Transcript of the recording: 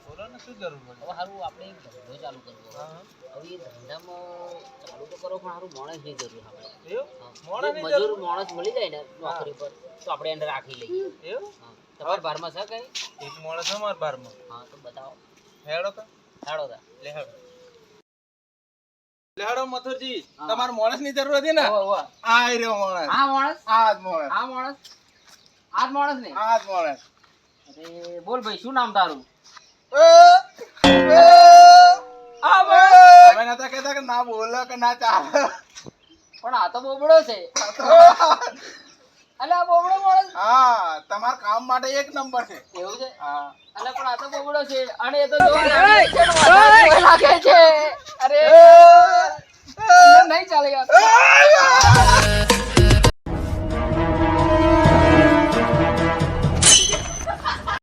બોલો ને શું જરૂર પડે? હવે હારું આપણે એક ધંધો ચાલુ કરવો. હવે એ ધંધામાં ચાલુ તો કરો પણ હારું માણસની જરૂર આપણે. મજૂર માણસ મળી જાય ને નોકરી પર તો આપણે એને રાખી લઈએ. તમારા બારમાં છે કઈ? એક માણસ અમારા બારમાં. હા તો બતાવો. હેડો તો હેડો તા. લેહડો મથુરજી, તમાર માણસ ની જરૂર હતી ને? આ રહ્યો માણસ. આ માણસ? આ જ માણસ. આ માણસ? આ જ માણસ ને? આ જ માણસ. અરે બોલ ભાઈ શું નામ તારું? તમે નતા કહેતા કે ના બોલો કે ના ચાલે? પણ આ તો બોબડો છે. અલે આ બોબડો માણસ? હા, તમાર કામ માટે એક નંબર છે. એવું છે? હા. અલે પણ આ તો બોબડો છે અને એ તો લાગે છે. અરે નહીં ચાલે યાર.